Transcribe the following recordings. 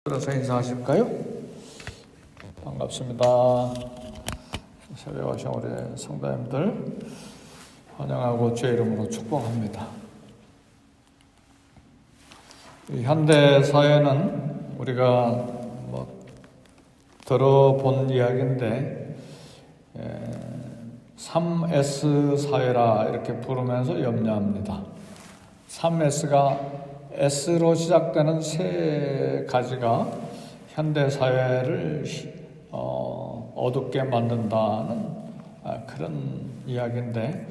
들어서 인사하실까요? 반갑습니다. 새벽에 오신 우리 성도님들 환영하고 주의 이름으로 축복합니다. 이 현대 사회는 우리가 들어본 이야기인데 3S 사회라 이렇게 부르면서 염려합니다. 3S가 S로 시작되는 세 가지가 현대 사회를 어둡게 만든다는 그런 이야기인데,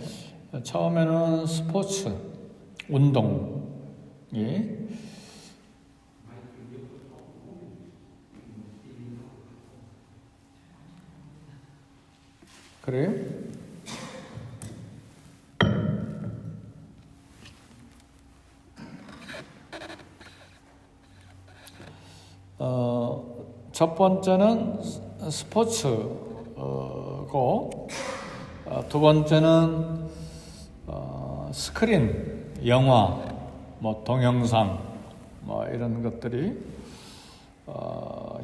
처음에는 스포츠, 운동이 그래요? 첫 번째는 스포츠고, 두 번째는 스크린, 영화, 동영상, 이런 것들이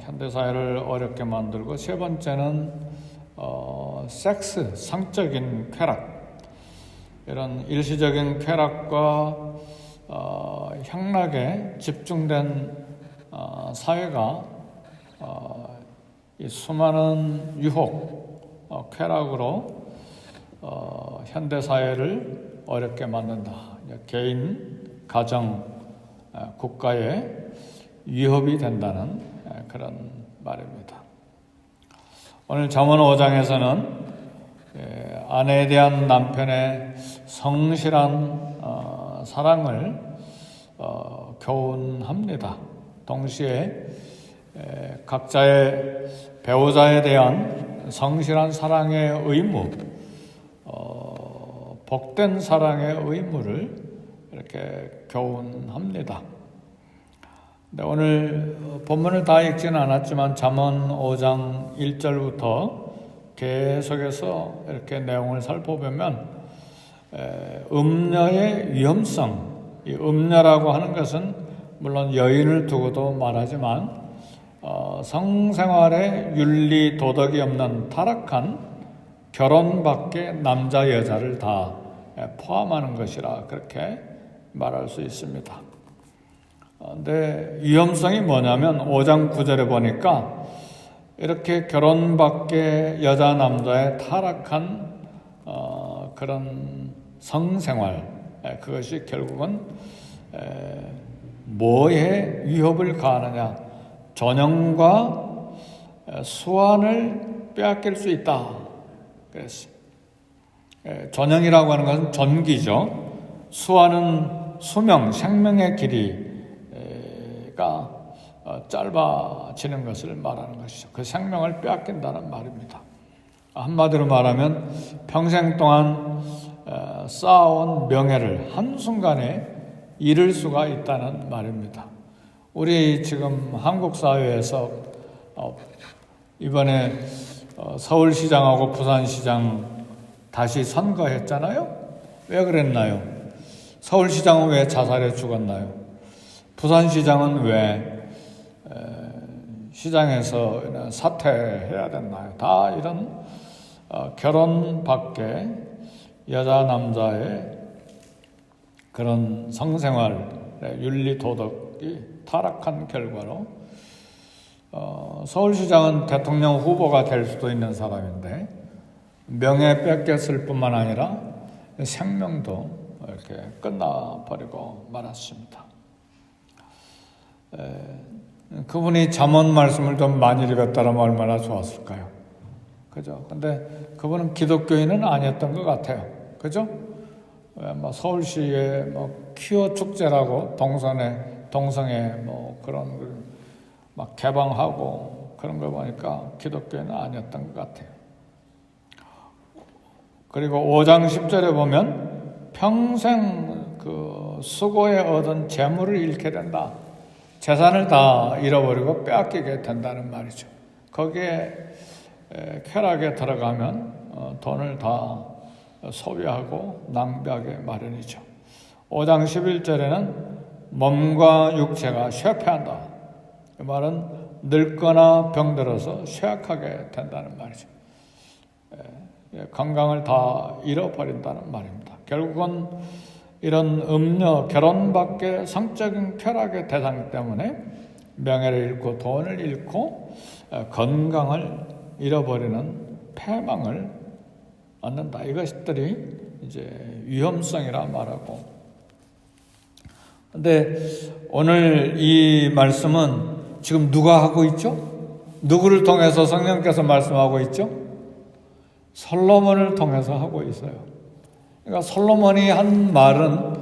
현대 사회를 어렵게 만들고, 세 번째는 섹스, 성적인 쾌락, 이런 일시적인 쾌락과 향락에 집중된 사회가 이 수많은 유혹, 쾌락으로 현대 사회를 어렵게 만든다. 개인, 가정, 국가에 위협이 된다는 그런 말입니다. 오늘 잠언 5장에서는 아내에 대한 남편의 성실한 사랑을 교훈합니다. 동시에 각자의 배우자에 대한 성실한 사랑의 의무, 복된 사랑의 의무를 이렇게 교훈합니다. 네, 오늘 본문을 다 읽지는 않았지만 잠언 5장 1절부터 계속해서 이렇게 내용을 살펴보면 음녀의 위험성, 이 음녀라고 하는 것은 물론 여인을 두고도 말하지만 성생활에 윤리 도덕이 없는 타락한 결혼 밖의 남자 여자를 다 포함하는 것이라 그렇게 말할 수 있습니다. 근데 위험성이 뭐냐면 5장 9절에 보니까 이렇게 결혼 밖의 여자 남자의 타락한 그런 성생활, 그것이 결국은 뭐에 위협을 가하느냐, 전형과 수완을 빼앗길 수 있다. 그래서 전형이라고 하는 것은 전기죠. 수완은 수명, 생명의 길이가 짧아지는 것을 말하는 것이죠. 그 생명을 빼앗긴다는 말입니다. 한마디로 말하면 평생 동안 쌓아온 명예를 한순간에 잃을 수가 있다는 말입니다. 우리 지금 한국 사회에서 이번에 서울시장하고 부산시장 다시 선거했잖아요. 왜 그랬나요? 서울시장은 왜 자살해 죽었나요? 부산시장은 왜 시장에서 사퇴해야 됐나요? 다 이런 결혼 밖에 여자 남자의 그런 성생활 윤리 도덕이 타락한 결과로 서울시장은 대통령 후보가 될 수도 있는 사람인데 명예 뺏겼을 뿐만 아니라 생명도 이렇게 끝나버리고 말았습니다. 그분이 잠언 말씀을 좀 많이 읽었다면 얼마나 좋았을까요? 그죠? 근데 그분은 기독교인은 아니었던 것 같아요. 그죠? 서울시에 퀴어 축제라고 동성애 그런 걸 막 개방하고 그런 걸 보니까 기독교인은 아니었던 것 같아요. 그리고 5장 10절에 보면 평생 그 수고에 얻은 재물을 잃게 된다. 재산을 다 잃어버리고 빼앗기게 된다는 말이죠. 거기에 쾌락에 들어가면 돈을 다 소비하고 낭비하게 마련이죠. 5장 11절에는 몸과 육체가 쇠퇴한다. 그 말은 늙거나 병들어서 쇠약하게 된다는 말이죠. 건강을 다 잃어버린다는 말입니다. 결국은 이런 음료, 결혼밖에 성적인 쾌락의 대상 때문에 명예를 잃고 돈을 잃고 건강을 잃어버리는 패망을 얻는다. 이것들이 이제 위험성이라 말하고. 근데 오늘 이 말씀은 지금 누가 하고 있죠? 누구를 통해서 성령께서 말씀하고 있죠? 솔로몬을 통해서 하고 있어요. 그러니까 솔로몬이 한 말은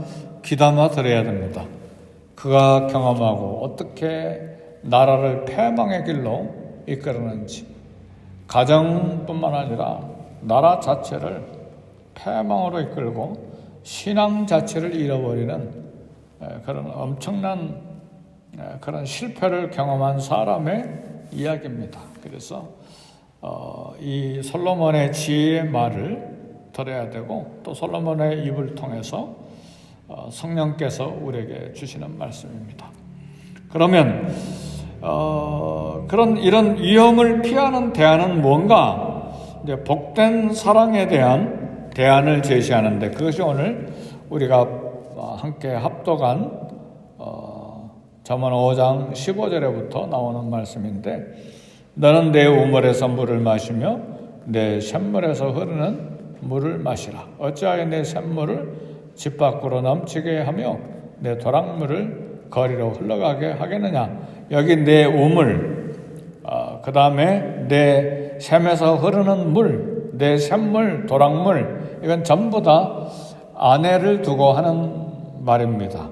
귀담아 들어야 됩니다. 그가 경험하고 어떻게 나라를 패망의 길로 이끌었는지, 가정뿐만 아니라 나라 자체를 패망으로 이끌고 신앙 자체를 잃어버리는 그런 엄청난 그런 실패를 경험한 사람의 이야기입니다. 그래서 이 솔로몬의 지혜의 말을 들어야 되고, 또 솔로몬의 입을 통해서 성령께서 우리에게 주시는 말씀입니다. 그러면 이런 위험을 피하는 대안은 뭔가? 이제 복된 사랑에 대한 대안을 제시하는데, 그것이 오늘 우리가 함께 합독한 잠언 5장 15절에부터 나오는 말씀인데, 너는 내 우물에서 물을 마시며 내 샘물에서 흐르는 물을 마시라. 어찌하여 내 샘물을 집 밖으로 넘치게 하며 내 도랑물을 거리로 흘러가게 하겠느냐. 여기 내 우물, 그 다음에 내 샘에서 흐르는 물, 내 샘물, 도랑물, 이건 전부 다 아내를 두고 하는 말입니다.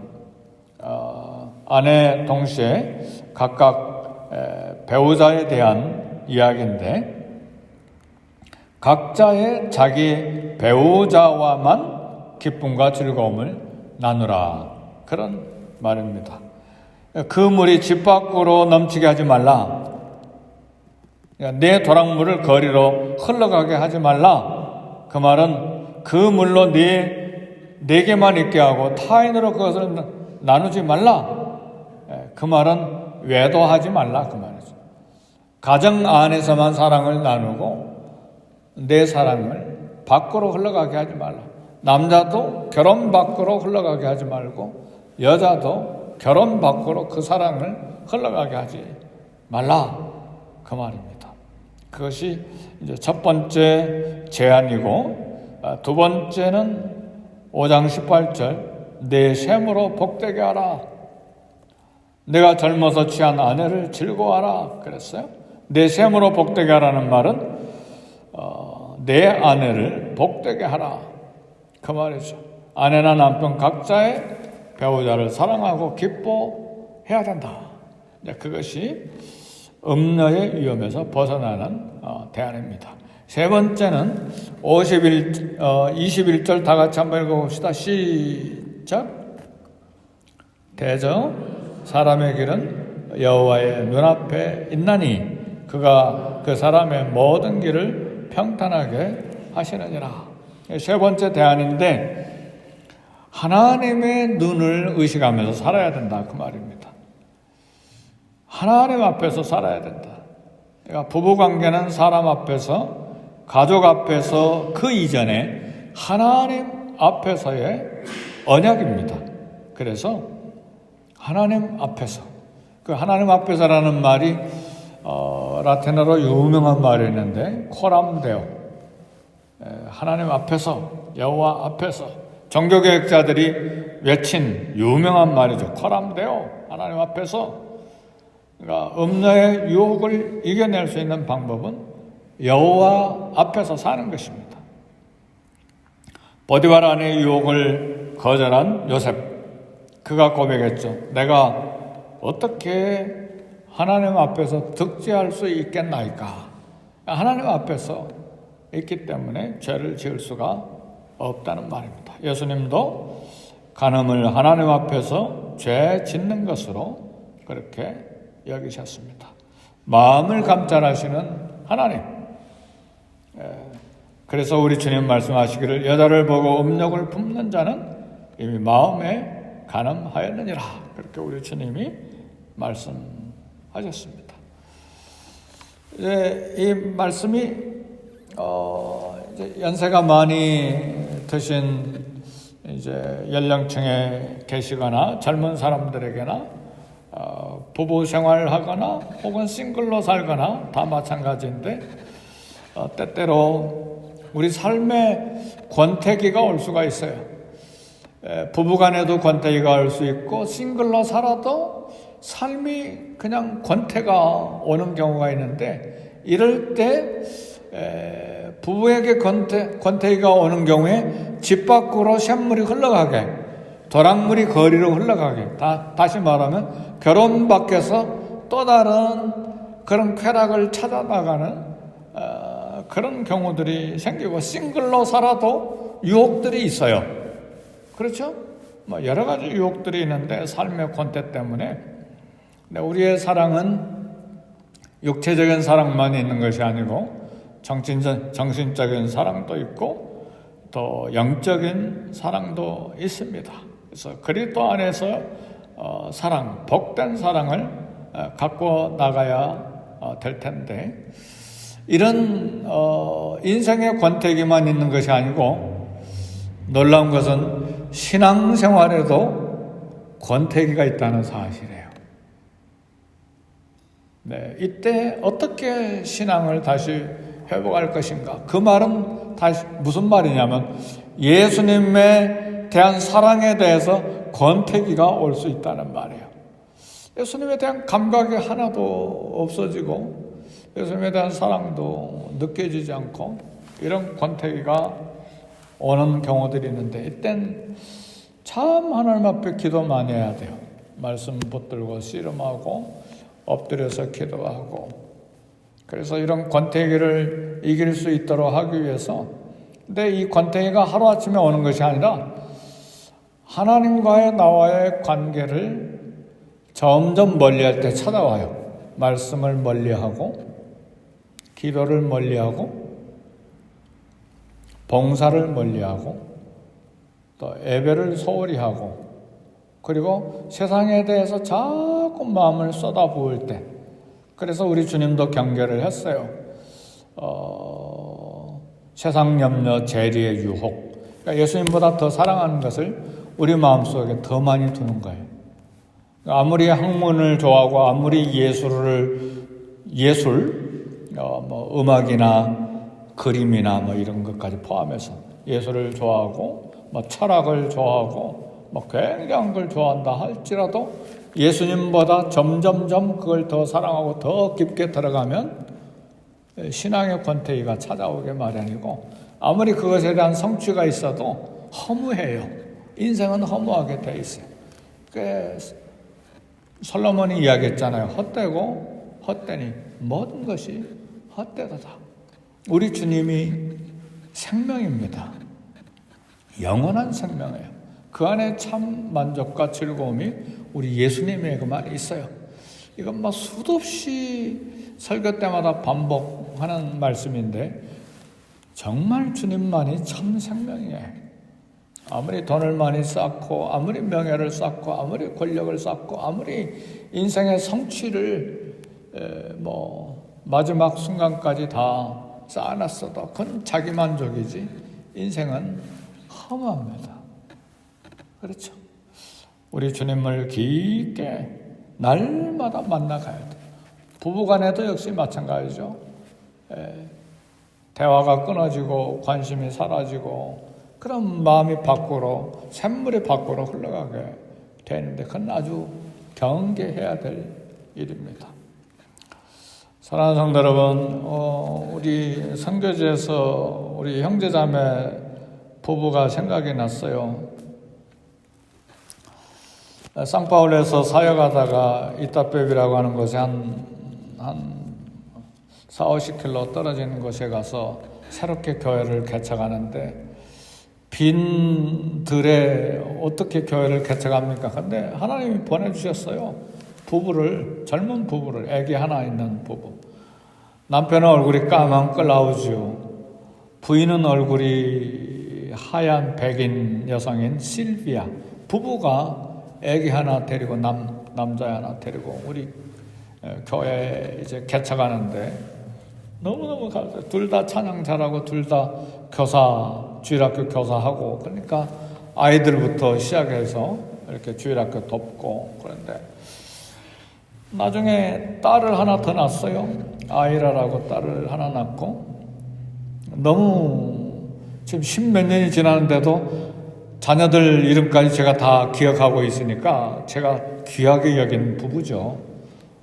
아내 동시에 각각 배우자에 대한 이야기인데, 각자의 자기 배우자와만 기쁨과 즐거움을 나누라, 그런 말입니다. 그 물이 집 밖으로 넘치게 하지 말라. 내 도랑물을 거리로 흘러가게 하지 말라. 그 말은 그 물로 내게만 있게 하고 타인으로 그것을 나누지 말라. 그 말은 외도하지 말라, 그 말이죠. 가정 안에서만 사랑을 나누고 내 사랑을 밖으로 흘러가게 하지 말라. 남자도 결혼 밖으로 흘러가게 하지 말고 여자도 결혼 밖으로 그 사랑을 흘러가게 하지 말라, 그 말입니다. 그것이 이제 첫 번째 제안이고, 두 번째는 5장 18절 내 샘으로 복되게 하라. 내가 젊어서 취한 아내를 즐거워하라 그랬어요. 내 샘으로 복되게 하라는 말은 내 아내를 복되게 하라, 그 말이죠. 아내나 남편 각자의 배우자를 사랑하고 기뻐해야 된다. 그것이 음녀의 위험에서 벗어나는 대안입니다. 세 번째는 21절 다 같이 한번 읽어봅시다. 시작. 대저 사람의 길은 여호와의 눈앞에 있나니 그가 그 사람의 모든 길을 평탄하게 하시느니라. 세 번째 대안인데, 하나님의 눈을 의식하면서 살아야 된다, 그 말입니다. 하나님 앞에서 살아야 된다. 그러니까 부부관계는 사람 앞에서, 가족 앞에서, 그 이전에 하나님 앞에서의 언약입니다. 그래서 하나님 앞에서, 그 하나님 앞에서라는 말이 라틴어로 유명한 말이 있는데 코람데오, 하나님 앞에서, 여호와 앞에서 종교개혁자들이 외친 유명한 말이죠. 코람데오, 하나님 앞에서. 그러니까 음녀의 유혹을 이겨낼 수 있는 방법은 여호와 앞에서 사는 것입니다. 보디발 아내의 유혹을 거절한 요셉, 그가 고백했죠. 내가 어떻게 하나님 앞에서 득죄할 수 있겠나이까. 하나님 앞에서 있기 때문에 죄를 지을 수가 없다는 말입니다. 예수님도 간음을 하나님 앞에서 죄 짓는 것으로 그렇게 여기셨습니다. 마음을 감찰하시는 하나님. 그래서 우리 주님 말씀하시기를 여자를 보고 음욕을 품는 자는 이미 마음에 간음하였느니라. 그렇게 우리 주님이 말씀하셨습니다. 하셨습니다. 이제 이 말씀이 이제 연세가 많이 드신 이제 연령층에 계시거나 젊은 사람들에게나 부부 생활하거나 혹은 싱글로 살거나 다 마찬가지인데 때때로 우리 삶에 권태기가 올 수가 있어요. 부부간에도 권태기가 올 수 있고 싱글로 살아도 삶이 그냥 권태가 오는 경우가 있는데 이럴 때 부부에게 권태기가 오는 경우에 집 밖으로 샘물이 흘러가게, 도랑물이 거리로 흘러가게, 다시 말하면 결혼 밖에서 또 다른 그런 쾌락을 찾아 나가는 그런 경우들이 생기고 싱글로 살아도 유혹들이 있어요. 그렇죠? 뭐 여러 가지 유혹들이 있는데 삶의 권태 때문에 우리의 사랑은 육체적인 사랑만 있는 것이 아니고 정신적인 사랑도 있고 또 영적인 사랑도 있습니다. 그래서 그리스도 안에서 사랑, 복된 사랑을 갖고 나가야 될 텐데 이런 인생의 권태기만 있는 것이 아니고 놀라운 것은 신앙생활에도 권태기가 있다는 사실이에요. 네, 이때 어떻게 신앙을 다시 회복할 것인가? 그 말은 다시 무슨 말이냐면 예수님에 대한 사랑에 대해서 권태기가 올 수 있다는 말이에요. 예수님에 대한 감각이 하나도 없어지고 예수님에 대한 사랑도 느껴지지 않고 이런 권태기가 오는 경우들이 있는데 이땐 참 하나님 앞에 기도 많이 해야 돼요. 말씀 붙들고 씨름하고 엎드려서 기도하고 그래서 이런 권태기를 이길 수 있도록 하기 위해서 근데 이 권태기가 하루아침에 오는 것이 아니라 하나님과의 나와의 관계를 점점 멀리할 때 찾아와요. 말씀을 멀리하고 기도를 멀리하고 봉사를 멀리하고 또 예배를 소홀히 하고 그리고 세상에 대해서 자꾸 마음을 쏟아부을 때 그래서 우리 주님도 경계를 했어요. 세상 염려, 재리의 유혹 그러니까 예수님보다 더 사랑하는 것을 우리 마음속에 더 많이 두는 거예요. 아무리 학문을 좋아하고 아무리 뭐 음악이나 그림이나 뭐 이런 것까지 포함해서 예술을 좋아하고 뭐 철학을 좋아하고 뭐 굉장한 걸 좋아한다 할지라도 예수님보다 점점점 그걸 더 사랑하고 더 깊게 들어가면 신앙의 권태기가 찾아오게 마련이고 아무리 그것에 대한 성취가 있어도 허무해요. 인생은 허무하게 돼 있어요. 솔로몬이 이야기했잖아요. 헛되고 헛되니 모든 것이 헛되도다. 우리 주님이 생명입니다. 영원한 생명이에요. 그 안에 참 만족과 즐거움이 우리 예수님에게만 있어요. 이건 뭐 수도 없이 설교 때마다 반복하는 말씀인데 정말 주님만이 참 생명이에요. 아무리 돈을 많이 쌓고 아무리 명예를 쌓고 아무리 권력을 쌓고 아무리 인생의 성취를 마지막 순간까지 다 쌓아놨어도 그건 자기 만족이지 인생은 허무합니다. 그렇죠? 우리 주님을 깊게 날마다 만나가야 돼요. 부부간에도 역시 마찬가지죠. 대화가 끊어지고 관심이 사라지고 그런 마음이 밖으로 샘물이 밖으로 흘러가게 되는데 그건 아주 경계해야 될 일입니다. 사랑하는 성도 여러분, 우리 선교지에서 우리 형제자매 부부가 생각이 났어요. 상파울에서 사역하다가 이따빼비라고 하는 곳에 한 40-50km 떨어지는 곳에 가서 새롭게 교회를 개척하는데 빈 들에 어떻게 교회를 개척합니까? 근데 하나님이 보내주셨어요. 젊은 부부를, 아기 하나 있는 부부. 남편은 얼굴이 까만 끌라우지요. 부인은 얼굴이 하얀 백인 여성인 실비아. 부부가 아기 하나 데리고 남자 하나 데리고 우리 교회 이제 개척하는데 너무너무 감사해요. 둘 다 찬양 잘하고 둘 다 교사, 주일학교 교사하고, 그러니까 아이들부터 시작해서 이렇게 주일학교 돕고. 그런데 나중에 딸을 하나 더 낳았어요. 아이라라고 딸을 하나 낳고, 너무 지금 10몇 년이 지났는데도 자녀들 이름까지 제가 다 기억하고 있으니까 제가 귀하게 여긴 부부죠.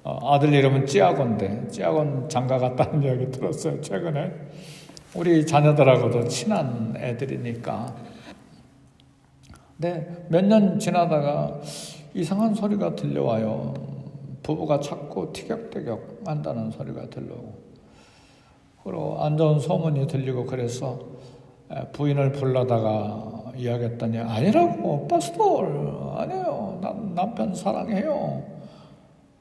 아들 이름은 찌아곤데 찌아곤 장가 갔다는 이야기 들었어요, 최근에. 우리 자녀들하고도 친한 애들이니까. 근데 몇 년 지나다가 이상한 소리가 들려와요. 부부가 자꾸 티격태격 한다는 소리가 들려오고, 그리고 안 좋은 소문이 들리고, 그래서 부인을 불러다가 이야기했더니 아니라고, 파스tor 아니에요, 난 남편 사랑해요.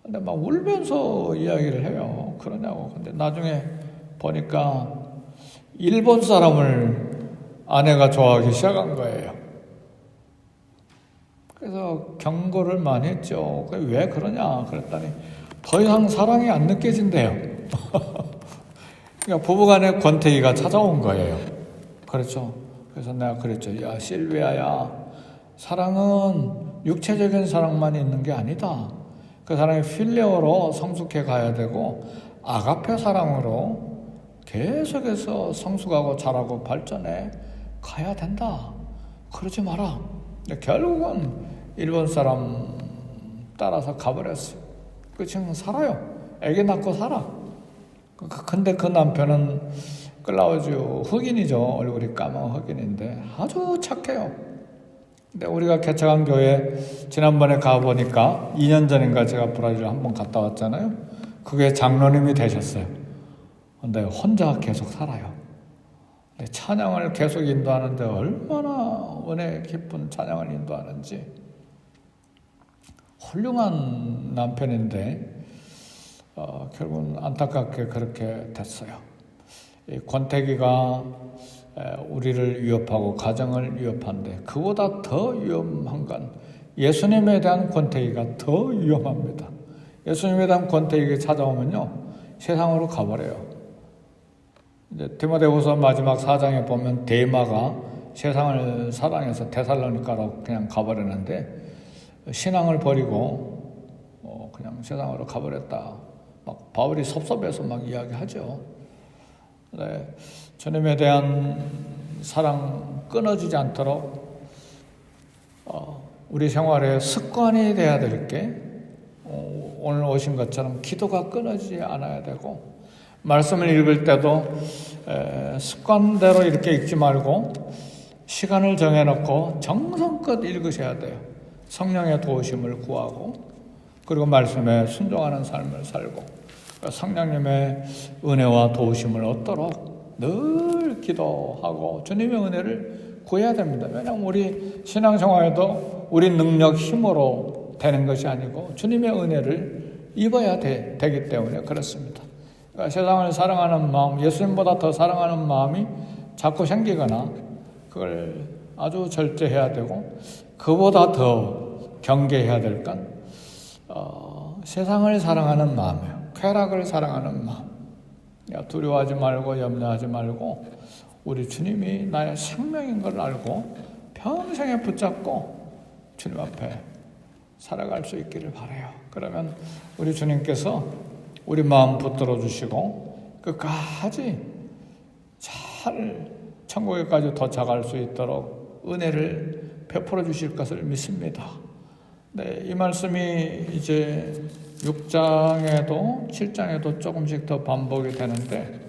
근데 막 울면서 이야기를 해요. 그러냐고. 근데 나중에 보니까 일본 사람을 아내가 좋아하기 시작한 거예요. 그래서 경고를 많이 했죠. 왜 그러냐 그랬더니 더 이상 사랑이 안 느껴진대요. 그러니까 부부간의 권태기가 찾아온 거예요. 그렇죠. 그래서 내가 그랬죠. 야, 실비아야, 사랑은 육체적인 사랑만 있는 게 아니다. 그 사람이 필레오로 성숙해 가야 되고 아가페 사랑으로 계속해서 성숙하고 자라고 발전해 가야 된다. 그러지 마라. 근데 결국은 일본 사람 따라서 가버렸어요. 그 친구는 살아요. 애기 낳고 살아. 근데 그 남편은 클라우즈 흑인이죠. 얼굴이 까만 흑인인데 아주 착해요. 근데 우리가 개척한 교회 지난번에 가보니까 2년 전인가 제가 브라질을 한번 갔다 왔잖아요. 그게 장로님이 되셨어요. 근데 혼자 계속 살아요. 근데 찬양을 계속 인도하는데 얼마나 은혜 깊은 찬양을 인도하는지. 훌륭한 남편인데 결국은 안타깝게 그렇게 됐어요. 이 권태기가 우리를 위협하고 가정을 위협하는데 그보다 더 위험한 건 예수님에 대한 권태기가 더 위험합니다. 예수님에 대한 권태기가 찾아오면요, 세상으로 가버려요. 이제 디모데후서 마지막 4장에 보면 데마가 세상을 사랑해서 데살로니가로 그냥 가버렸는데 신앙을 버리고 그냥 세상으로 가버렸다. 막 바울이 섭섭해서 막 이야기하죠. 네, 주님에 대한 사랑 끊어지지 않도록 우리 생활에 습관이 돼야 될 게 오늘 오신 것처럼 기도가 끊어지지 않아야 되고, 말씀을 읽을 때도 습관대로 이렇게 읽지 말고 시간을 정해놓고 정성껏 읽으셔야 돼요. 성령의 도우심을 구하고, 그리고 말씀에 순종하는 삶을 살고, 성령님의 은혜와 도우심을 얻도록 늘 기도하고 주님의 은혜를 구해야 됩니다. 왜냐하면 우리 신앙생활에도 우리 능력, 힘으로 되는 것이 아니고 주님의 은혜를 입어야 되기 때문에 그렇습니다. 그러니까 세상을 사랑하는 마음, 예수님보다 더 사랑하는 마음이 자꾸 생기거나 그걸 아주 절제해야 되고, 그보다 더 경계해야 될 건 세상을 사랑하는 마음이에요. 쾌락을 사랑하는 마음. 두려워하지 말고 염려하지 말고 우리 주님이 나의 생명인 걸 알고 평생에 붙잡고 주님 앞에 살아갈 수 있기를 바라요. 그러면 우리 주님께서 우리 마음 붙들어 주시고 끝까지 잘 천국에까지 도착할 수 있도록 은혜를 베풀어 주실 것을 믿습니다. 네, 이 말씀이 이제 6장에도 7장에도 조금씩 더 반복이 되는데,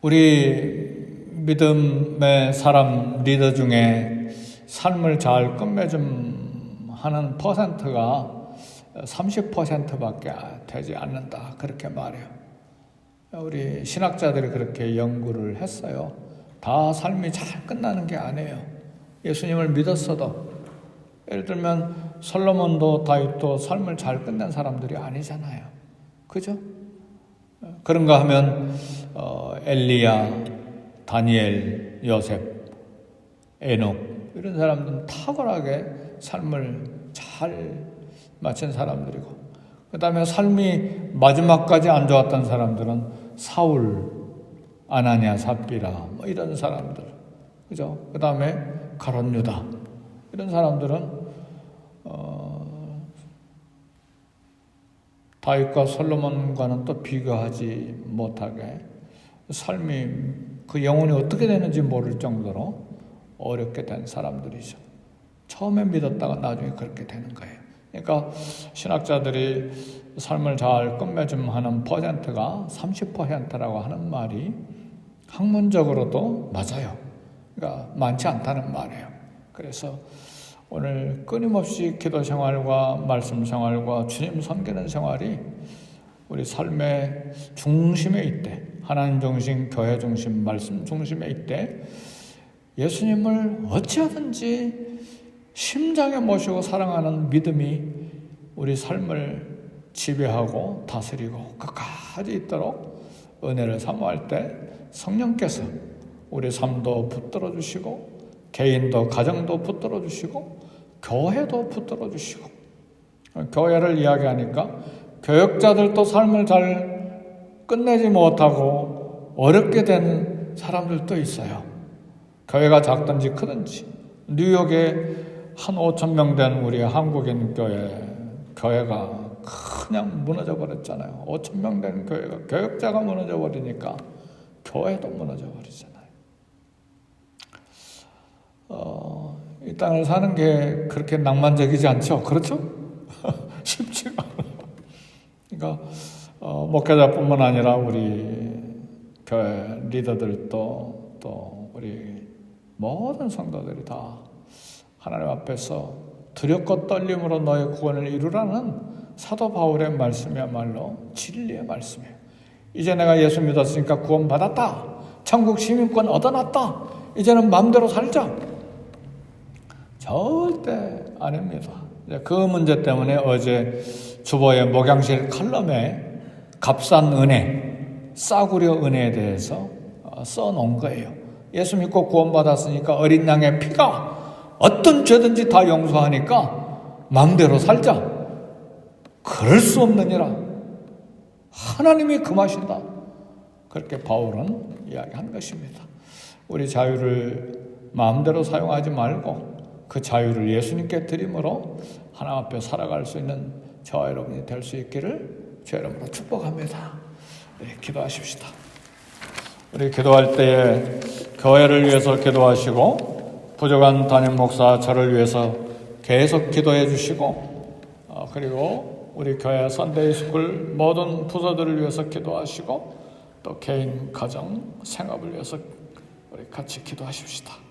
우리 믿음의 사람 리더 중에 삶을 잘 끝맺음하는 퍼센트가 30%밖에 되지 않는다, 그렇게 말해요. 우리 신학자들이 그렇게 연구를 했어요. 다 삶이 잘 끝나는 게 아니에요. 예수님을 믿었어도, 예를 들면 솔로몬도 다윗도 삶을 잘 끝낸 사람들이 아니잖아요. 그죠? 그런가 하면 엘리야, 다니엘, 요셉, 에녹 이런 사람들은 탁월하게 삶을 잘 마친 사람들이고, 그 다음에 삶이 마지막까지 안 좋았던 사람들은 사울, 아나니아, 삽비라 뭐 이런 사람들, 그죠? 그 다음에 가룟 유다 이런 사람들은 다윗과 솔로몬과는 또 비교하지 못하게 삶이 그 영혼이 어떻게 되는지 모를 정도로 어렵게 된 사람들이죠. 처음에 믿었다가 나중에 그렇게 되는 거예요. 그러니까 신학자들이 삶을 잘 끝맺음하는 퍼센트가 30%라고 하는 말이 학문적으로도 맞아요. 그러니까 많지 않다는 말이에요. 그래서 오늘 끊임없이 기도 생활과 말씀 생활과 주님 섬기는 생활이 우리 삶의 중심에 있대. 하나님 중심, 교회 중심, 말씀 중심에 있대. 예수님을 어찌하든지 심장에 모시고 사랑하는 믿음이 우리 삶을 지배하고 다스리고 끝까지 있도록 은혜를 사모할 때 성령께서 우리 삶도 붙들어 주시고 개인도 가정도 붙들어 주시고 교회도 붙들어 주시고, 교회를 이야기하니까 교역자들도 삶을 잘 끝내지 못하고 어렵게 된 사람들도 있어요. 교회가 작든지 크든지. 뉴욕에 한 5,000명 된 우리 한국인 교회가 그냥 무너져 버렸잖아요. 5,000명 된 교회가, 교역자가 무너져 버리니까 교회도 무너져 버리잖아요. 이 땅을 사는 게 그렇게 낭만적이지 않죠? 그렇죠? 쉽지가 않아요. 그러니까 목회자뿐만 아니라 우리 교회 리더들도 또 우리 모든 성도들이 다 하나님 앞에서 두렵고 떨림으로 너의 구원을 이루라는 사도 바울의 말씀이야말로 진리의 말씀이에요. 이제 내가 예수 믿었으니까 구원 받았다. 천국 시민권 얻어놨다. 이제는 마음대로 살자. 절대 아닙니다. 그 문제 때문에 어제 주보의 목양실 칼럼에 값싼 은혜, 싸구려 은혜에 대해서 써놓은 거예요. 예수 믿고 구원받았으니까 어린 양의 피가 어떤 죄든지 다 용서하니까 마음대로 살자. 그럴 수 없느니라. 하나님이 금하신다. 그렇게 바울은 이야기한 것입니다. 우리 자유를 마음대로 사용하지 말고 그 자유를 예수님께 드림으로 하나님 앞에 살아갈 수 있는 저와 여러분이 될 수 있기를 주 이름으로 축복합니다. 네, 기도하십시다. 우리 기도할 때에 교회를 위해서 기도하시고 부족한 담임 목사 저를 위해서 계속 기도해 주시고 그리고 우리 교회 선데이 스쿨 모든 부서들을 위해서 기도하시고 또 개인 가정 생업을 위해서 우리 같이 기도하십시다.